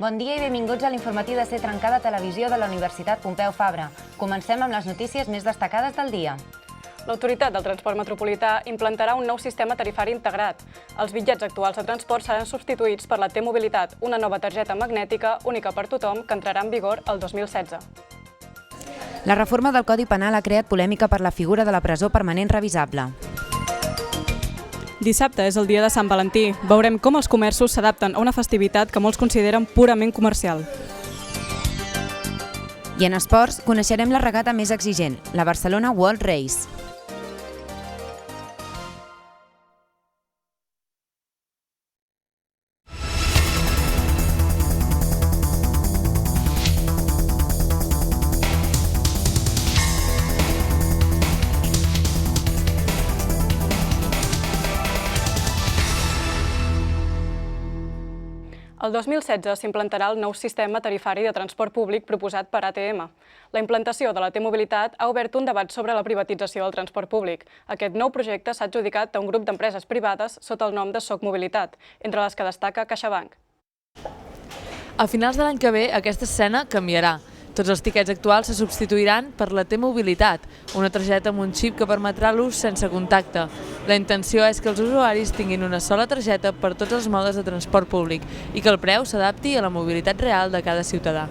Bon dia i benvinguts a l'informatiu de Ser Trencada Televisió de la Universitat Pompeu Fabra. Comencem amb les notícies més destacades del dia. L'Autoritat del Transport Metropolità implantarà un nou sistema tarifari integrat. Els bitllets actuals de transport seran substituïts per la T-Mobilitat, una nova targeta magnètica única per tothom que entrarà en vigor el 2016. La reforma del Codi Penal ha creat polèmica per la figura de la presó permanent revisable. Dissabte és el dia de Sant Valentí. Veurem com els comerços s'adapten a una festivitat que molts consideren purament comercial. I en esports, coneixerem la regata més exigent, la Barcelona World Race. El 2016 s'implantarà el nou sistema tarifari de transport públic proposat per ATM. La implantació de la T-Mobilitat ha obert un debat sobre la privatització del transport públic. Aquest nou projecte s'ha adjudicat a un grup d'empreses privades sota el nom de Soc Mobilitat, entre les que destaca CaixaBank. A finals de l'any que ve, aquesta escena canviarà. Tots els tiquets actuals se substituiran per la T-Mobilitat, una targeta amb un xip que permetrà l'ús sense contacte. La intenció és que els usuaris tinguin una sola targeta per tots els modes de transport públic i que el preu s'adapti a la mobilitat real de cada ciutadà.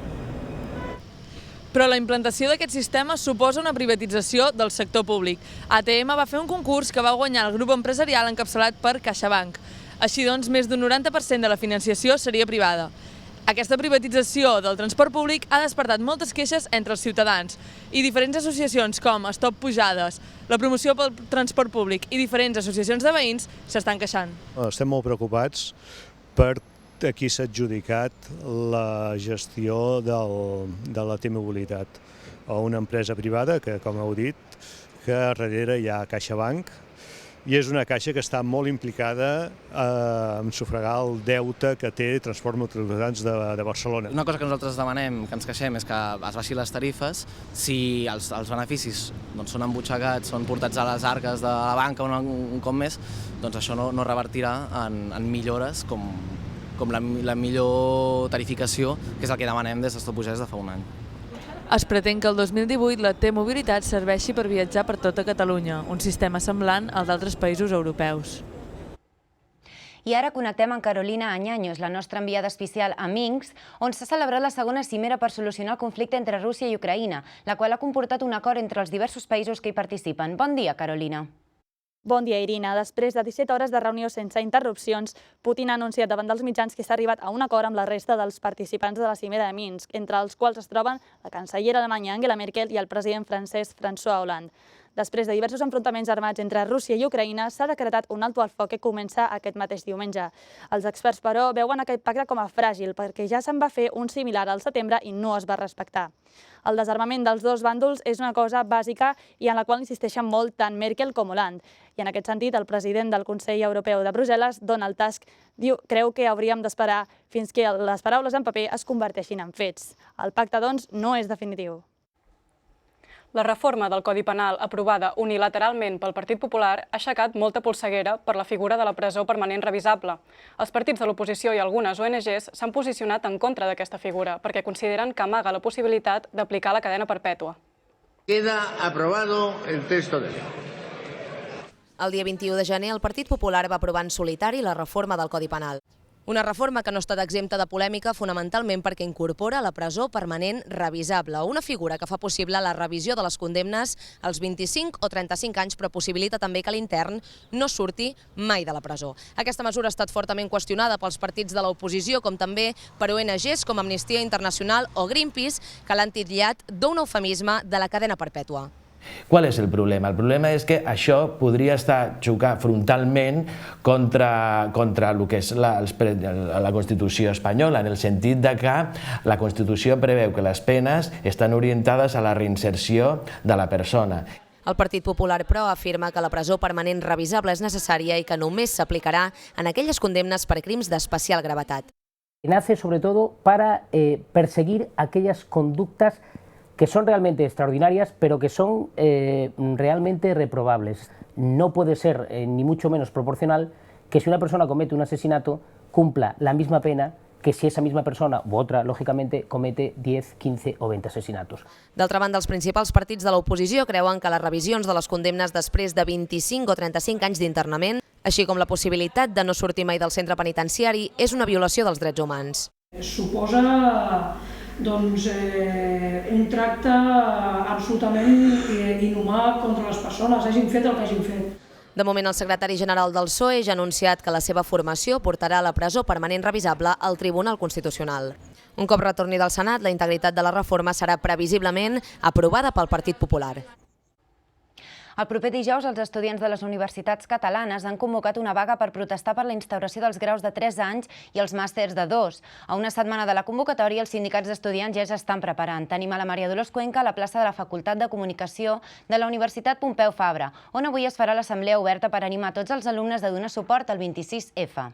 Però la implantació d'aquest sistema suposa una privatització del sector públic. ATM va fer un concurs que va guanyar el grup empresarial encapçalat per CaixaBank. Així doncs, més d'un 90% de la financiació seria privada. Aquesta privatització del transport públic ha despertat moltes queixes entre els ciutadans i diferents associacions com Stop Pujades, la promoció pel transport públic i diferents associacions de veïns s'estan queixant. Estem molt preocupats per a qui s'ha adjudicat la gestió de la T-Mobilitat, a una empresa privada que, com heu dit, que darrere hi ha CaixaBank, i és una caixa que està molt implicada en sufragar el deute que té Transport Metropolità de Barcelona. Una cosa que nosaltres demanem, que ens queixem, és que es baixin les tarifes. Si els beneficis són embutxacats, són portats a les arques de la banca un cop més, doncs això no revertirà en millores com la millor tarificació, que és el que demanem des de Stop Pujades de fa un any. Es pretén que el 2018 la T-Mobilitat serveixi per viatjar per tota Catalunya, un sistema semblant al d'altres països europeus. I ara connectem amb Carolina Añaños, la nostra enviada especial a Minsk, on s'ha celebrat la segona cimera per solucionar el conflicte entre Rússia i Ucraïna, la qual ha comportat un acord entre els diversos països que hi participen. Bon dia, Carolina. Bon dia, Irina. Després de 17 hores de reunió sense interrupcions, Putin ha anunciat davant dels mitjans que s'ha arribat a un acord amb la resta dels participants de la cimera de Minsk, entre els quals es troben la cancellera alemanya Angela Merkel i el president francès François Hollande. Després de diversos enfrontaments armats entre Rússia i Ucraïna, s'ha decretat un alto al foc que comença aquest mateix diumenge. Els experts, però, veuen aquest pacte com a fràgil perquè ja se'n va fer un similar al setembre i no es va respectar. El desarmament dels dos bàndols és una cosa bàsica i en la qual insisteixen molt tant Merkel com Hollande. I en aquest sentit, el president del Consell Europeu de Brussel·les, Donald Tusk, creu que hauríem d'esperar fins que les paraules en paper es converteixin en fets. El pacte, doncs, no és definitiu. La reforma del Codi Penal aprovada unilateralment pel Partit Popular ha aixecat molta polseguera per la figura de la presó permanent revisable. Els partits de l'oposició i algunes ONGs s'han posicionat en contra d'aquesta figura perquè consideren que amaga la possibilitat d'aplicar la cadena perpètua. Queda aprobado el texto de ley. El dia 21 de gener el Partit Popular va aprovar en solitari la reforma del Codi Penal. Una reforma que no ha estat exempta de polèmica fonamentalment perquè incorpora la presó permanent revisable, una figura que fa possible la revisió de les condemnes als 25 o 35 anys, però possibilita també que l'intern no surti mai de la presó. Aquesta mesura ha estat fortament qüestionada pels partits de l'oposició, com també per ONGs com Amnistia Internacional o Greenpeace, que l'han titllat d'un eufemisme de la cadena perpètua. Qual és el problema? El problema és que això podria estar xocant frontalment contra el que és la Constitució espanyola, en el sentit que la Constitució preveu que les penes estan orientades a la reinserció de la persona. El Partit Popular, però, afirma que la presó permanent revisable és necessària i que només s'aplicarà en aquelles condemnes per crims d'especial gravetat. Nace sobre todo para perseguir aquellas conductas que son realmente extraordinarias, pero que son realmente reprobables. No puede ser, ni mucho menos proporcional, que si una persona comete un asesinato, cumpla la misma pena que si esa misma persona u otra, lógicamente, comete 10, 15 o 20 asesinatos. D'altra banda, els principals partits de l'oposició creuen que les revisions de les condemnes després de 25 o 35 anys d'internament, així com la possibilitat de no sortir mai del centre penitenciari, és una violació dels drets humans. Suposa un tracte absolutament inhumà contra les persones, hagin fet el que hagin fet. De moment, el secretari general del PSOE ja ha anunciat que la seva formació portarà a la presó permanent revisable al Tribunal Constitucional. Un cop retorni del Senat, la integritat de la reforma serà previsiblement aprovada pel Partit Popular. El proper dijous, els estudiants de les universitats catalanes han convocat una vaga per protestar per la instauració dels graus de 3 anys i els màsters de 2. A una setmana de la convocatòria, els sindicats d'estudiants ja s'estan preparant. Tenim a la Maria Dolors Cuenca a la plaça de la Facultat de Comunicació de la Universitat Pompeu Fabra, on avui es farà l'assemblea oberta per animar tots els alumnes a donar suport al 26F.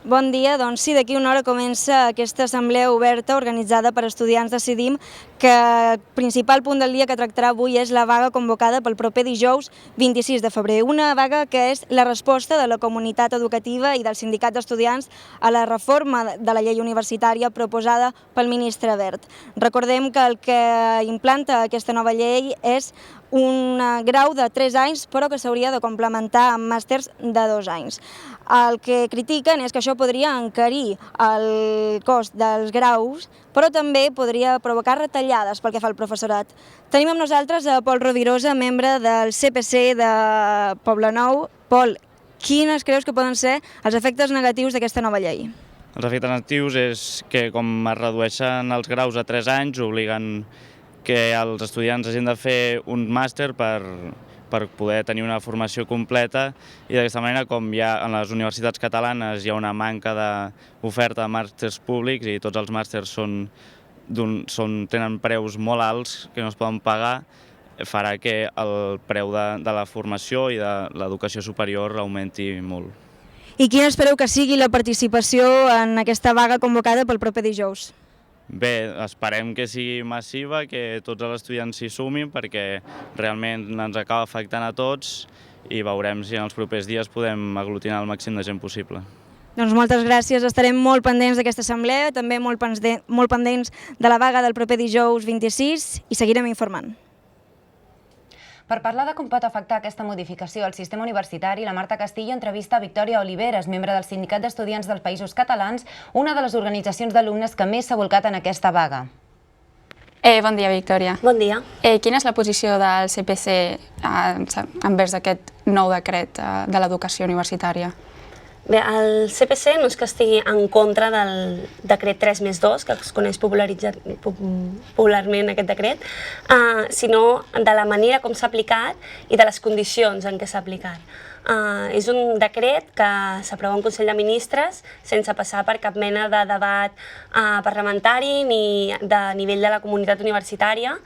Bon dia, doncs sí, d'aquí una hora comença aquesta assemblea oberta organitzada per estudiants de CIDIM, que el principal punt del dia que tractarà avui és la vaga convocada pel proper dijous 26 de febrer. Una vaga que és la resposta de la comunitat educativa i del sindicat d'estudiants a la reforma de la llei universitària proposada pel ministre Wert. Recordem que el que implanta aquesta nova llei és un grau de 3 anys, però que s'hauria de complementar amb màsters de 2 anys. El que critiquen és que això podria encarir el cost dels graus, però també podria provocar retallades pel que fa al professorat. Tenim amb nosaltres a Pol Rovirosa, membre del CPC de Poblenou. Pol, quines creus que poden ser els efectes negatius d'aquesta nova llei? Els efectes negatius és que, com es redueixen els graus a 3 anys, obliguen que els estudiants hagin de fer un màster per poder tenir una formació completa, i d'aquesta manera, com ja en les universitats catalanes hi ha una manca d'oferta de màsters públics i tots els màsters tenen preus molt alts que no es poden pagar, farà que el preu de la formació i de l'educació superior augmenti molt. I quina espereu que sigui la participació en aquesta vaga convocada pel proper dijous? Bé, esperem que sigui massiva, que tots els estudiants s'hi sumin, perquè realment ens acaba afectant a tots i veurem si en els propers dies podem aglutinar el màxim de gent possible. Doncs moltes gràcies, estarem molt pendents d'aquesta assemblea, també molt pendents de la vaga del proper dijous 26 i seguirem informant. Per parlar de com pot afectar aquesta modificació al sistema universitari, la Marta Castillo entrevista a Victòria Oliveres, membre del Sindicat d'Estudiants dels Països Catalans, una de les organitzacions d'alumnes que més s'ha volcat en aquesta vaga. Bon dia, Victòria. Bon dia. Quina és la posició del CPC envers aquest nou decret de l'educació universitària? Bé, el CPC no és que estigui en contra del decret 3+2, que es coneix popularment aquest decret, sinó de la manera com s'ha aplicat i de les condicions en què s'ha aplicat. És un decret que s'aprova en Consell de Ministres sense passar per cap mena de debat parlamentari ni de nivell de la comunitat universitària.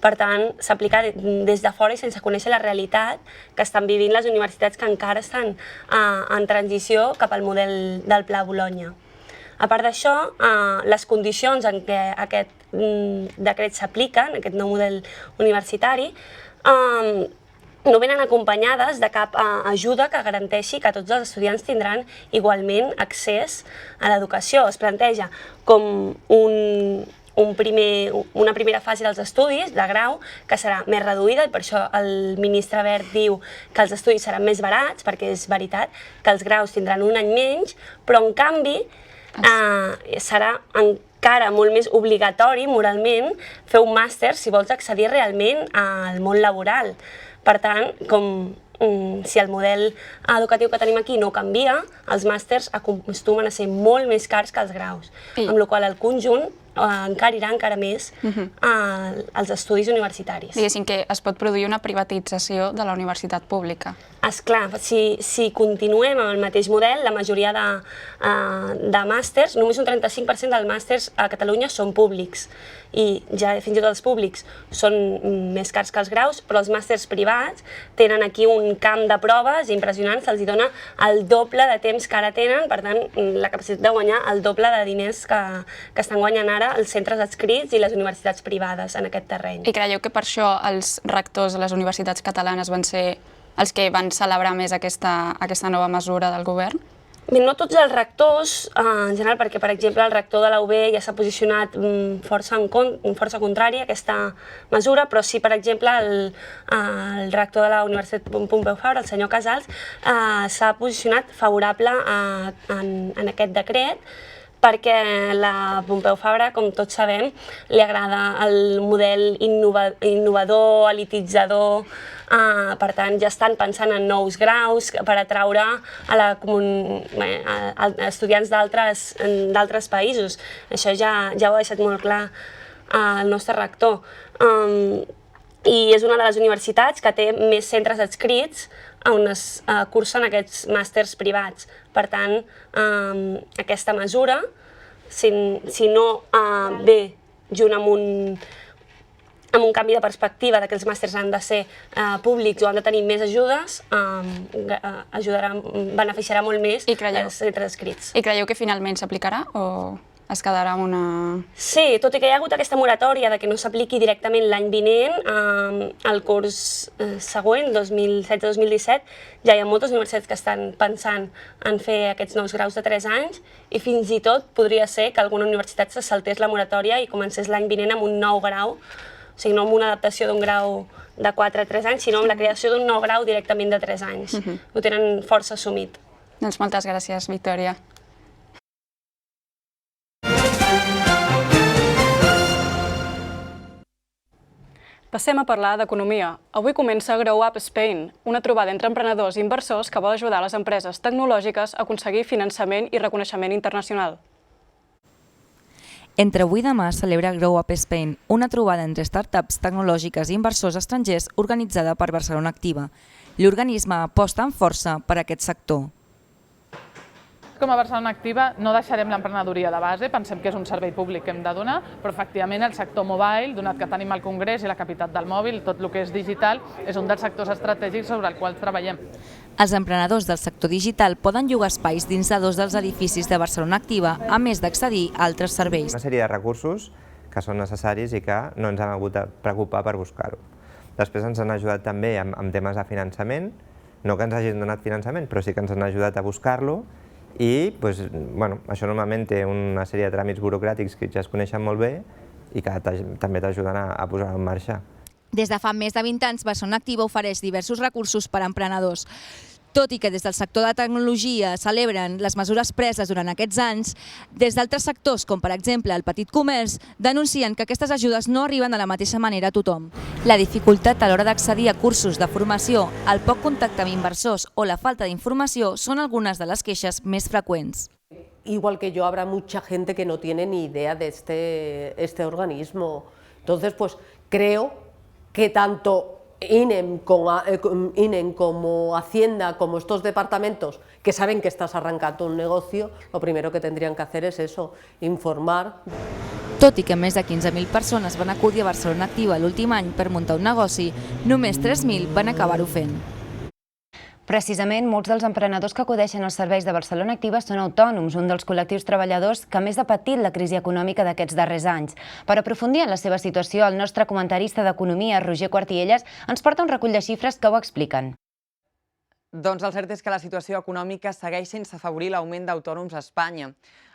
Per tant, s'aplica des de fora i sense conèixer la realitat que estan vivint les universitats que encara estan en transició cap al model del Pla Bologna. A part d'això, les condicions en què aquest decret s'aplica, en aquest nou model universitari, no venen acompanyades de cap ajuda que garanteixi que tots els estudiants tindran igualment accés a l'educació. Es planteja com una primera fase dels estudis, de grau, que serà més reduïda, i per això el ministre Wert diu que els estudis seran més barats, perquè és veritat que els graus tindran un any menys, però en canvi serà encara molt més obligatori moralment fer un màster si vols accedir realment al món laboral. Per tant, si el model educatiu que tenim aquí no canvia, els màsters acostumen a ser molt més cars que els graus, amb la qual cosa el conjunt encarirà encara més els estudis universitaris. Diguéssim que es pot produir una privatització de la universitat pública. Esclar, si continuem amb el mateix model, la majoria de màsters, només un 35% dels màsters a Catalunya són públics, i ja fins i tot els públics són més cars que els graus, però els màsters privats tenen aquí un camp de proves impressionant, se'ls dona el doble de temps que ara tenen, per tant, la capacitat de guanyar el doble de diners que estan guanyant ara els centres adscrits i les universitats privades en aquest terreny. I creieu que per això els rectors de les universitats catalanes van ser els que van celebrar més aquesta nova mesura del govern? Bé, no tots els rectors, en general, perquè, per exemple, el rector de la UB ja s'ha posicionat força contrària a aquesta mesura, però sí, per exemple, el rector de la Universitat Pompeu Fabra, el senyor Casals, s'ha posicionat favorable en aquest decret, perquè la Pompeu Fabra, com tots sabem, li agrada el model innovador, elititzador. Per tant, ja estan pensant en nous graus per atraure a estudiants d'altres països. Això ja ho ha deixat molt clar el nostre rector. I és una de les universitats que té més centres adscrits on es cursen aquests màsters privats. Per tant, aquesta mesura, si no ve junt amb un canvi de perspectiva que els màsters han de ser públics o han de tenir més ajudes, beneficiarà molt més els centres adscrits. I creieu que finalment s'aplicarà o es quedarà amb una... Sí, tot i que hi ha hagut aquesta moratòria de que no s'apliqui directament l'any vinent, el curs següent, 2016-2017, ja hi ha moltes universitats que estan pensant en fer aquests nous graus de 3 anys i fins i tot podria ser que alguna universitat se saltés la moratòria i comencés l'any vinent amb un nou grau, o sigui, no amb una adaptació d'un grau de 4 a 3 anys, sinó amb la creació d'un nou grau directament de 3 anys. Ho tenen força assumit. Doncs moltes gràcies, Victòria. Passem a parlar d'economia. Avui comença Grow Up Spain, una trobada entre emprenedors i inversors que vol ajudar les empreses tecnològiques a aconseguir finançament i reconeixement internacional. Entre avui i demà celebra Grow Up Spain, una trobada entre startups tecnològiques i inversors estrangers organitzada per Barcelona Activa. L'organisme aposta amb força per aquest sector. Com a Barcelona Activa no deixarem l'emprenedoria de base, pensem que és un servei públic que hem de donar, però efectivament el sector mobile, donat que tenim el Congrés i la capital del mòbil, tot el que és digital, és un dels sectors estratègics sobre el qual treballem. Els emprenedors del sector digital poden llogar espais dins de 2 dels edificis de Barcelona Activa, a més d'accedir a altres serveis. Una sèrie de recursos que són necessaris i que no ens han hagut de preocupar per buscar-ho. Després ens han ajudat també amb temes de finançament, no que ens hagin donat finançament, però sí que ens han ajudat a buscar-lo. I això normalment té una sèrie de tràmits burocràtics que ja es coneixen molt bé i que també t'ajuden a posar-ho en marxa. Des de fa més de 20 anys, Barcelona Activa ofereix diversos recursos per a emprenedors. Tot i que des del sector de tecnologia celebren les mesures preses durant aquests anys, des d'altres sectors, com per exemple el petit comerç, denuncien que aquestes ajudes no arriben de la mateixa manera a tothom. La dificultat a l'hora d'accedir a cursos de formació, el poc contacte amb inversors o la falta d'informació són algunes de les queixes més freqüents. Igual que yo, habrá mucha gente que no tiene ni idea de este organismo. Entonces, pues creo que tanto INEM como Hacienda, como estos departamentos que saben que estás arrancando un negocio, lo primero que tendrían que hacer es eso, informar. Tot i que més de 15.000 persones van acudir a Barcelona Activa l'últim any per muntar un negoci, només 3.000 van acabar-ho fent. Precisament, molts dels emprenedors que acudeixen als serveis de Barcelona Activa són autònoms, un dels col·lectius treballadors que més ha patit la crisi econòmica d'aquests darrers anys. Per aprofundir en la seva situació, el nostre comentarista d'Economia, Roger Quartielles, ens porta un recull de xifres que ho expliquen. Doncs el cert és que la situació econòmica segueix sense afavorir l'augment d'autònoms a Espanya.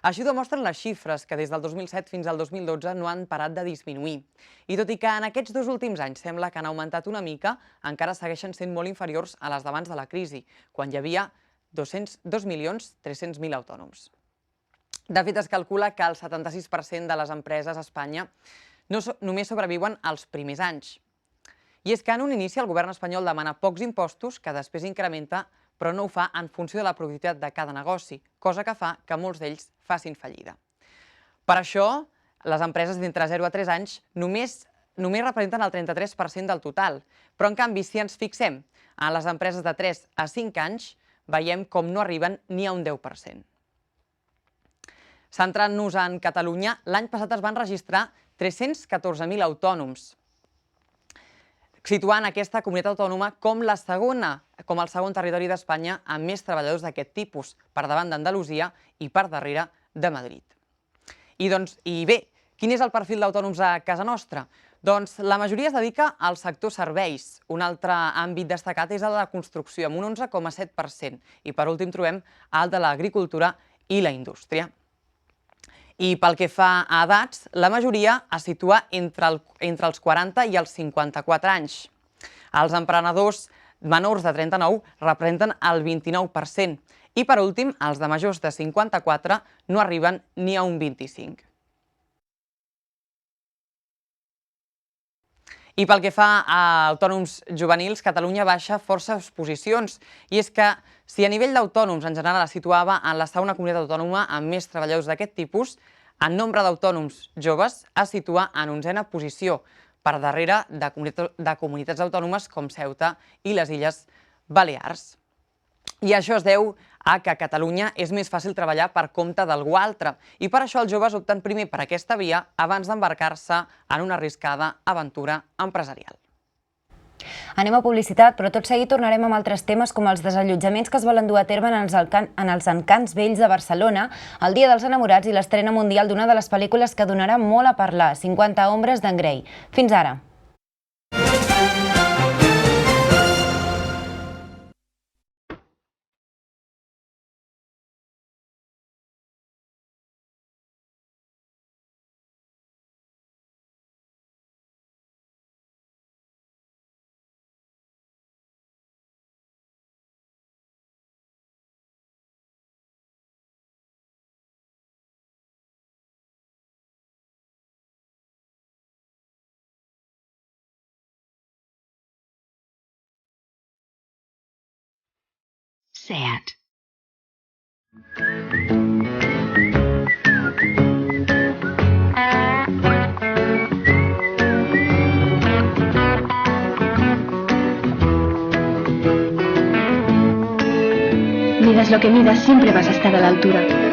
Així ho demostren les xifres, que des del 2007 fins al 2012 no han parat de disminuir. I tot i que en aquests 2 últims anys sembla que han augmentat una mica, encara segueixen sent molt inferiors a les d'abans de la crisi, quan hi havia 2.300.000 autònoms. De fet, es calcula que el 76% de les empreses a Espanya només sobreviuen els primers anys. I és que en un inici el govern espanyol demana pocs impostos que després incrementa, però no ho fa en funció de la productivitat de cada negoci, cosa que fa que molts d'ells facin fallida. Per això, les empreses d'entre 0 a 3 anys només representen el 33% del total, però en canvi, si ens fixem en les empreses de 3 a 5 anys, veiem com no arriben ni a un 10%. Centrant-nos en Catalunya, l'any passat es van registrar 314.000 autònoms, situant aquesta comunitat autònoma com el segon territori d'Espanya amb més treballadors d'aquest tipus, per davant d'Andalusia i per darrere de Madrid. I bé, quin és el perfil d'autònoms a casa nostra? Doncs la majoria es dedica al sector serveis. Un altre àmbit destacat és el de la construcció, amb un 11,7%. I per últim trobem el de l'agricultura i la indústria. I pel que fa a edats, la majoria es situa entre els 40 i els 54 anys. Els emprenedors menors de 39 representen el 29%. I per últim, els de majors de 54 no arriben ni a un 25%. I pel que fa a autònoms juvenils, Catalunya baixa forces posicions. I és que si a nivell d'autònoms en general es situava en la segona comunitat autònoma amb més treballadors d'aquest tipus, en nombre d'autònoms joves es situa en 11a posició, per darrere de comunitats autònomes com Ceuta i les Illes Balears. I això es deu a que a Catalunya és més fàcil treballar per compte d'algú altre i per això els joves opten primer per aquesta via abans d'embarcar-se en una arriscada aventura empresarial. Anem a publicitat, però tot seguit tornarem amb altres temes com els desallotjaments que es volen dur a terme en els encants vells de Barcelona, el Dia dels Enamorats i l'estrena mundial d'una de les pel·lícules que donarà molt a parlar, 50 ombres d'en Grey. Fins ara. Sad. Midas lo que midas, siempre vas a estar a la altura.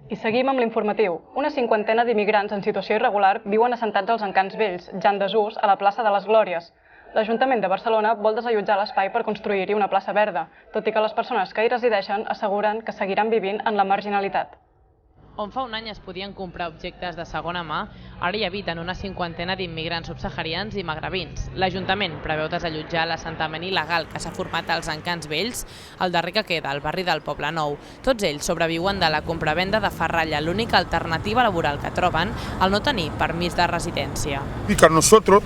I seguim amb l'informatiu. Una cinquantena d'immigrants en situació irregular viuen assentats als encants vells, ja en desús, a la plaça de les Glòries. L'Ajuntament de Barcelona vol desallotjar l'espai per construir-hi una plaça verda, tot i que les persones que hi resideixen asseguren que seguiran vivint en la marginalitat. On fa un any es podien comprar objectes de segona mà, ara hi habiten una 50ena d'immigrants subsaharians i magrebins. L'Ajuntament preveu desallotjar l'assentament il·legal que s'ha format als Encants Vells, el darrer que queda, al barri del Poble Nou. Tots ells sobreviuen de la compravenda de ferralla, l'única alternativa laboral que troben al no tenir permís de residència. Y que nosotros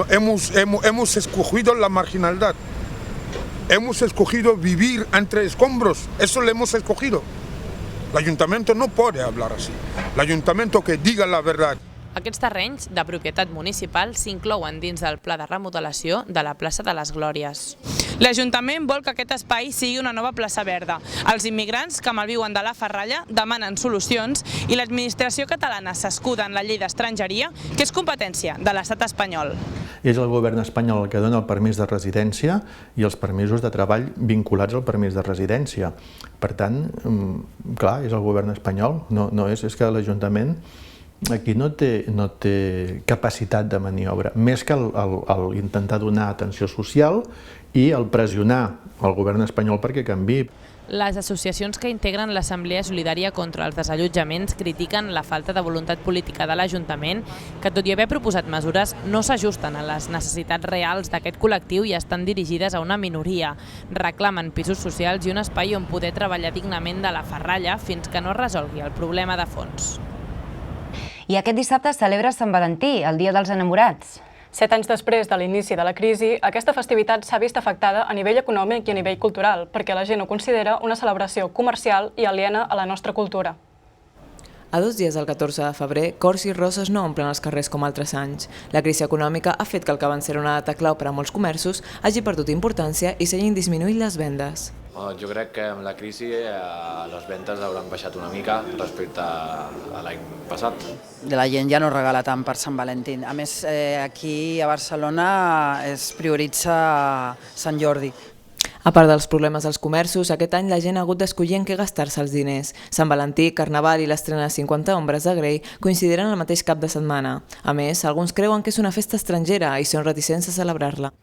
hemos escogido la marginalidad, hemos escogido vivir entre escombros, eso lo hemos escogido. El Ayuntamiento no puede hablar así. El Ayuntamiento que diga la verdad. Aquests terrenys, de propietat municipal, s'inclouen dins del pla de remodelació de la plaça de les Glòries. L'Ajuntament vol que aquest espai sigui una nova plaça verda. Els immigrants que malviuen de la ferralla demanen solucions i l'administració catalana s'escuda en la llei d'estrangeria, que és competència de l'Estat espanyol. És el govern espanyol el que dona el permís de residència i els permisos de treball vinculats al permís de residència. Per tant, clar, és el govern espanyol, no és que l'Ajuntament aquí no té capacitat de maniobra, més que intentar donar atenció social i el pressionar el govern espanyol perquè canviï. Les associacions que integren l'Assemblea Solidària contra els Desallotjaments critiquen la falta de voluntat política de l'Ajuntament, que tot i haver proposat mesures no s'ajusten a les necessitats reals d'aquest col·lectiu i estan dirigides a una minoria. Reclamen pisos socials i un espai on poder treballar dignament de la ferralla fins que no es resolgui el problema de fons. I aquest dissabte celebra Sant Valentí, el Dia dels Enamorats. 7 anys després de l'inici de la crisi, aquesta festivitat s'ha vist afectada a nivell econòmic i a nivell cultural, perquè la gent ho considera una celebració comercial i aliena a la nostra cultura. A 2 dies del 14 de febrer, cors i roses no omplen els carrers com altres anys. La crisi econòmica ha fet que el que van ser una data clau per a molts comerços hagi perdut importància i s'hagin disminuït les vendes. Jo crec que amb la crisi les ventes hauran baixat una mica respecte a l'any passat. La gent ja no regala tant per Sant Valentí. A més, aquí a Barcelona es prioritza Sant Jordi. A part dels problemes dels comerços, aquest any la gent ha hagut d'escollir en què gastar-se els diners. Sant Valentí, Carnaval i l'estrena de 50 ombres de Grey coincidiran el mateix cap de setmana. A més, alguns creuen que és una festa estrangera i són reticents a celebrar-la.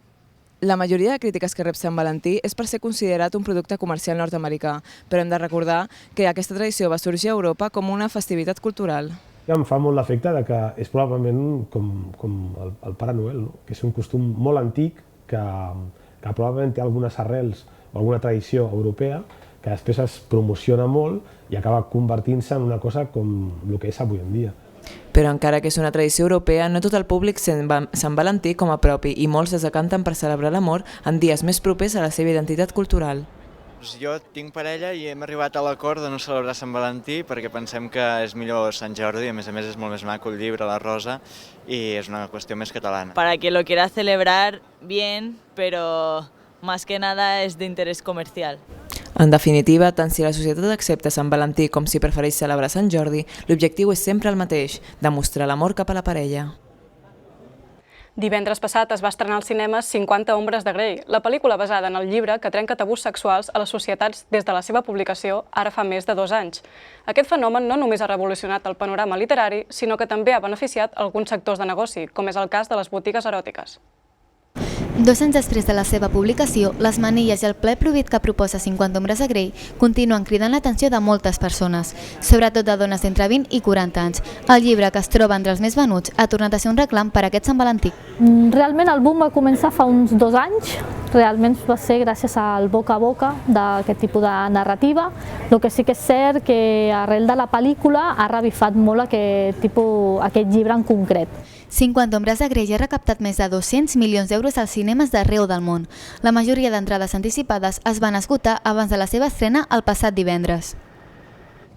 La majoria de crítiques que rep Sant Valentí és per ser considerat un producte comercial nord-americà, però hem de recordar que aquesta tradició va sorgir a Europa com una festivitat cultural. Em fa molt l'efecte que és probablement com el Pare Noel, que és un costum molt antic que probablement té algunes arrels o alguna tradició europea que després es promociona molt i acaba convertint-se en una cosa com el que és avui en dia. Però encara que és una tradició europea, no tot el públic sent Sant Valentí com a propi i molts es decanten per celebrar l'amor en dies més propers a la seva identitat cultural. Jo tinc parella i hem arribat a l'acord de no celebrar Sant Valentí perquè pensem que és millor Sant Jordi, a més és molt més maco el llibre, la rosa, i és una qüestió més catalana. Para que lo quiera celebrar bien, pero más que nada es de interés comercial. En definitiva, tant si la societat accepta Sant Valentí com si prefereix celebrar Sant Jordi, l'objectiu és sempre el mateix, demostrar l'amor cap a la parella. Divendres passat es va estrenar als cinemes 50 ombres de Grey, la pel·lícula basada en el llibre que trenca tabús sexuals a les societats des de la seva publicació ara fa més de 2 anys. Aquest fenomen no només ha revolucionat el panorama literari, sinó que també ha beneficiat alguns sectors de negoci, com és el cas de les botigues eròtiques. 2 anys després de la seva publicació, les manilles i el ple prohibit que proposa 50 ombres de Grey continuen cridant l'atenció de moltes persones, sobretot de dones d'entre 20 i 40 anys. El llibre, que es troba entre els més venuts, ha tornat a ser un reclam per a aquest Sant Valentí. Realment el boom va començar fa uns 2 anys, realment va ser gràcies al boca a boca d'aquest tipus de narrativa. El que sí que és cert que arrel de la pel·lícula ha revifat molt aquest llibre en concret. 50 ombres de Grey ha recaptat més de 200 milions d'euros als cinemes d'arreu del món. La majoria d'entrades anticipades es van esgotar abans de la seva estrena el passat divendres.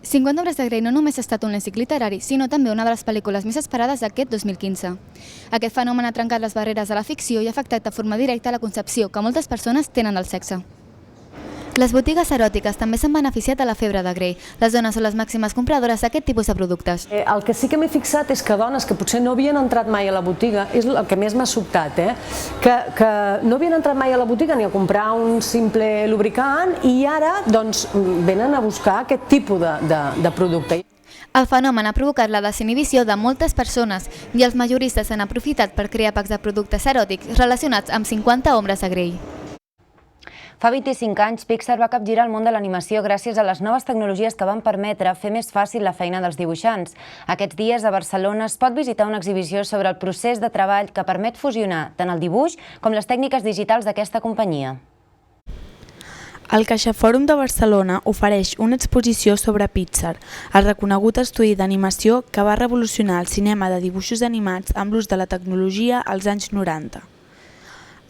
50 ombres de Grey no només ha estat un lèxic literari, sinó també una de les pel·lícules més esperades d'aquest 2015. Aquest fenomen ha trencat les barreres de la ficció i ha afectat de forma directa la concepció que moltes persones tenen del sexe. Les botigues eròtiques també s'han beneficiat de la febre de Grey. Les dones són les màximes compradores d'aquest tipus de productes. El que sí que m'he fixat és que dones que potser no havien entrat mai a la botiga, és el que més m'ha sobtat, que no havien entrat mai a la botiga ni a comprar un simple lubricant i ara venen a buscar aquest tipus de producte. El fenomen ha provocat la desinhibició de moltes persones i els majoristes han aprofitat per crear packs de productes eròtics relacionats amb 50 ombres de Grey. Fa 25 anys, Pixar va capgirar el món de l'animació gràcies a les noves tecnologies que van permetre fer més fàcil la feina dels dibuixants. Aquests dies a Barcelona es pot visitar una exhibició sobre el procés de treball que permet fusionar tant el dibuix com les tècniques digitals d'aquesta companyia. El CaixaFòrum de Barcelona ofereix una exposició sobre Pixar, el reconegut estudi d'animació que va revolucionar el cinema de dibuixos animats amb l'ús de la tecnologia als anys 90.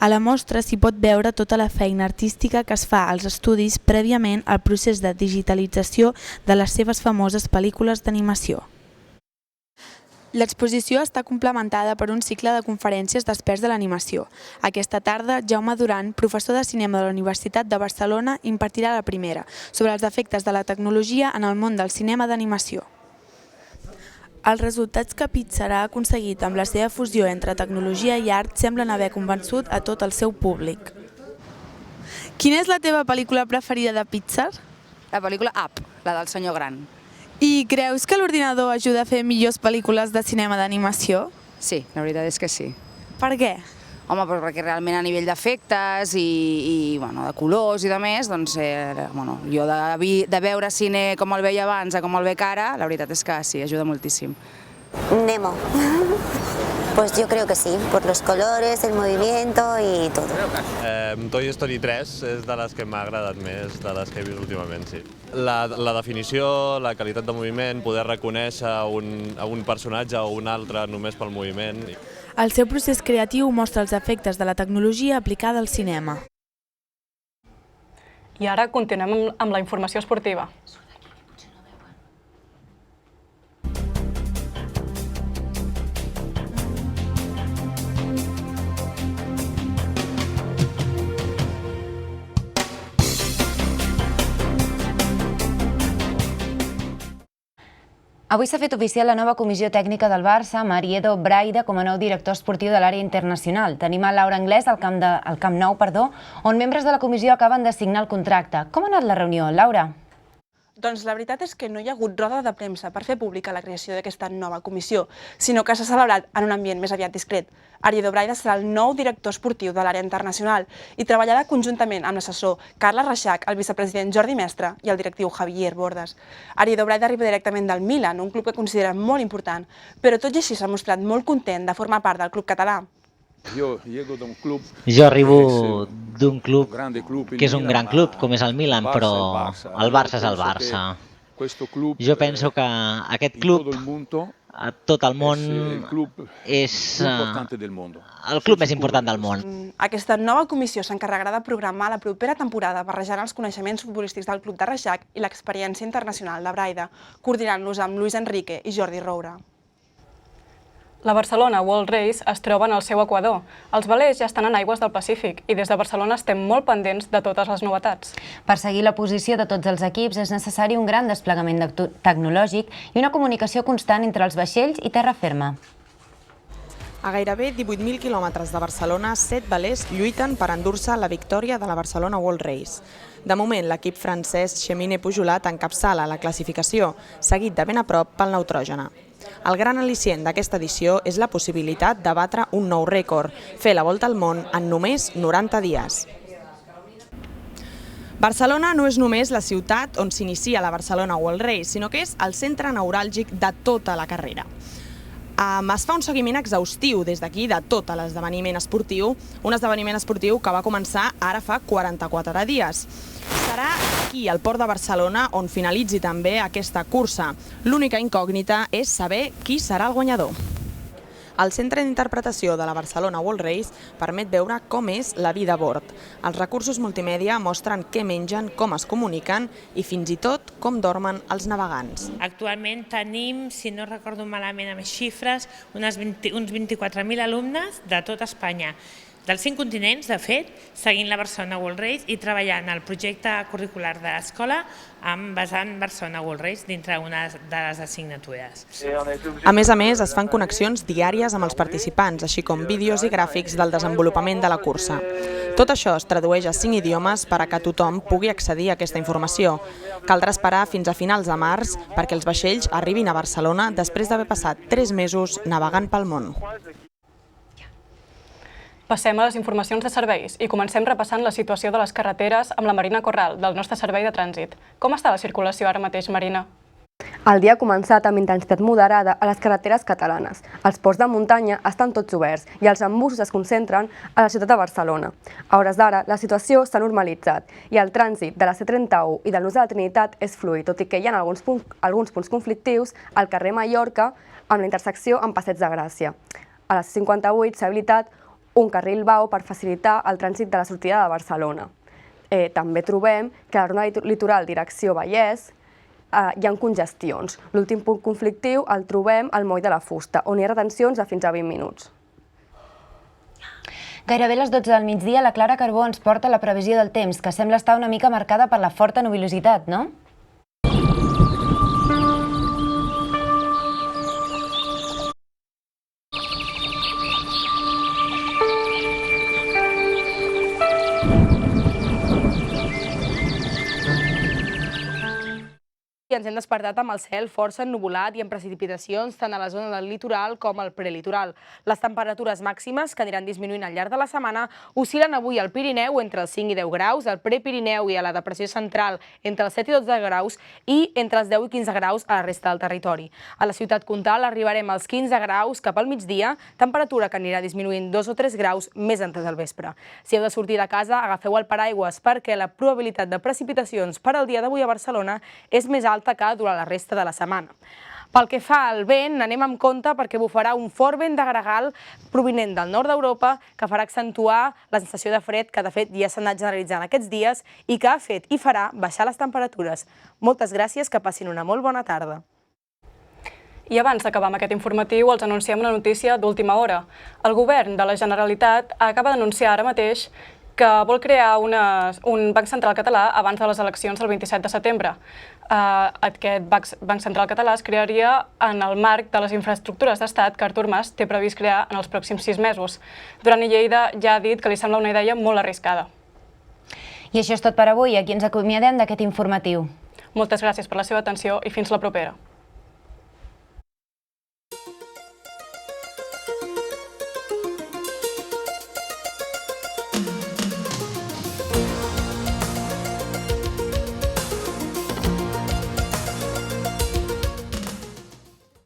A la mostra s'hi pot veure tota la feina artística que es fa als estudis prèviament al procés de digitalització de les seves famoses pel·lícules d'animació. L'exposició està complementada per un cicle de conferències d'experts de l'animació. Aquesta tarda, Jaume Duran, professor de cinema de la Universitat de Barcelona, impartirà la primera, sobre els efectes de la tecnologia en el món del cinema d'animació. Els resultats que Pixar ha aconseguit amb la seva fusió entre tecnologia i art semblen haver convençut a tot el seu públic. Quina és la teva pel·lícula preferida de Pixar? La pel·lícula Up, la del senyor gran. I creus que l'ordinador ajuda a fer millors pel·lícules de cinema d'animació? Sí, la veritat és que sí. Per què? Home, perquè realment a nivell d'efectes i de colors i de més, doncs jo de veure cine com el veia abans a com el veig ara, la veritat és que sí, ajuda moltíssim. Nemo. Pues yo creo que sí, por los colores, el movimiento y todo. Toy Story 3 és de les que m'ha agradat més, de les que he vist últimament, sí. La definició, la qualitat de moviment, poder reconèixer un personatge o un altre només pel moviment. El seu procés creatiu mostra els efectes de la tecnologia aplicada al cinema. I ara continuem amb la informació esportiva. Avui s'ha fet oficial la nova comissió tècnica del Barça amb Ariedo Braida com a nou director esportiu de l'àrea internacional. Tenim a Laura Anglès al Camp Nou, on membres de la comissió acaben de signar el contracte. Com ha anat la reunió, Laura? Doncs la veritat és que no hi ha hagut roda de premsa per fer pública la creació d'aquesta nova comissió, sinó que s'ha celebrat en un ambient més aviat discret. Ariedo Braida serà el nou director esportiu de l'àrea internacional i treballarà conjuntament amb l'assessor Carles Reixac, el vicepresident Jordi Mestre i el directiu Javier Bordes. Ariedo Braida arriba directament del Milan, un club que considera molt important, però tot i així s'ha mostrat molt content de formar part del club català. Jo arribo d'un club que és un gran club, com és el Milan, però el Barça és el Barça. Jo penso que aquest club a tot el món és el club més important del món. Aquesta nova comissió s'encarregarà de programar la propera temporada barrejant els coneixements futbolístics del club de Reixac i l'experiència internacional de Braida, coordinant-los amb Luis Enrique i Jordi Roura. La Barcelona World Race es troba en el seu equador. Els velers ja estan en aigües del Pacífic i des de Barcelona estem molt pendents de totes les novetats. Per seguir la posició de tots els equips és necessari un gran desplegament tecnològic i una comunicació constant entre els vaixells i terra ferma. A gairebé 18.000 quilòmetres de Barcelona, 7 velers lluiten per endur-se la victòria de la Barcelona World Race. De moment, l'equip francès Chemine Pujolat encapçala la classificació, seguit de ben a prop pel Neutrògena. El gran al·licient d'aquesta edició és la possibilitat de batre un nou rècord, fer la volta al món en només 90 dies. Barcelona no és només la ciutat on s'inicia la Barcelona World Race, sinó que és el centre neuràlgic de tota la carrera. Es fa un seguiment exhaustiu des d'aquí de tot l'esdeveniment esportiu, un esdeveniment esportiu que va començar ara fa 44 dies. Serà aquí, al Port de Barcelona, on finalitzi també aquesta cursa. L'única incògnita és saber qui serà el guanyador. El Centre d'Interpretació de la Barcelona World Race permet veure com és la vida a bord. Els recursos multimèdia mostren què mengen, com es comuniquen i fins i tot com dormen els navegants. Actualment tenim, si no recordo malament amb xifres, uns 24.000 alumnes de tot Espanya, dels 5 continents, de fet, seguint la Barcelona World Race i treballant el projecte curricular de l'escola amb basant Barcelona World Race dintre una de les assignatures. A més, es fan connexions diàries amb els participants, així com vídeos i gràfics del desenvolupament de la cursa. Tot això es tradueix a 5 idiomes per a que tothom pugui accedir a aquesta informació. Caldrà esperar fins a finals de març perquè els vaixells arribin a Barcelona després d'haver passat 3 mesos navegant pel món. Passem a les informacions de serveis i comencem repassant la situació de les carreteres amb la Marina Corral, del nostre servei de trànsit. Com està la circulació ara mateix, Marina? El dia ha començat amb intensitat moderada a les carreteres catalanes. Els ports de muntanya estan tots oberts i els embussos es concentren a la ciutat de Barcelona. A hores d'ara, la situació s'ha normalitzat i el trànsit de la C31 i del Nus de la Trinitat és fluid, tot i que hi ha alguns punts conflictius al carrer Mallorca amb la intersecció amb Passeig de Gràcia. A la C58 s'ha habilitat un carril bau per facilitar el trànsit de la sortida de Barcelona. També trobem que a la ronda litoral direcció Vallès hi ha congestions. L'últim punt conflictiu el trobem al moll de la Fusta, on hi ha retencions de fins a 20 minuts. Gairebé a les 12 del migdia, la Clara Carbó ens porta la previsió del temps, que sembla estar una mica marcada per la forta nuvolositat, no? Ens hem despertat amb el cel força ennuvolat i amb precipitacions tant a la zona del litoral com al prelitoral. Les temperatures màximes, que aniran disminuint al llarg de la setmana, oscil·len avui al Pirineu entre els 5 i 10 graus, al Prepirineu i a la depressió central entre els 7 i 12 graus i entre els 10 i 15 graus a la resta del territori. A la ciutat comtal arribarem als 15 graus cap al migdia, temperatura que anirà disminuint 2 o 3 graus més entrant del vespre. Si heu de sortir de casa, agafeu el paraigües perquè la probabilitat de precipitacions per al dia d'avui a Barcelona és més alta que durant la resta de la setmana. Pel que fa al vent, anem amb compte perquè bufarà un fort vent de gregal provinent del nord d'Europa que farà accentuar la sensació de fred que de fet ja s'ha anat generalitzant aquests dies i que ha fet i farà baixar les temperatures. Moltes gràcies, que passin una molt bona tarda. I abans d'acabar amb aquest informatiu, els anunciem una notícia d'última hora. El govern de la Generalitat acaba d'anunciar ara mateix que vol crear un Banc Central Català abans de les eleccions del 27 de setembre. Aquest Banc Central Català es crearia en el marc de les infraestructures d'estat que Artur Mas té previst crear en els pròxims 6 mesos. Duran i Lleida ja ha dit que li sembla una idea molt arriscada. I això és tot per avui. Aquí ens acomiadem d'aquest informatiu. Moltes gràcies per la seva atenció i fins la propera.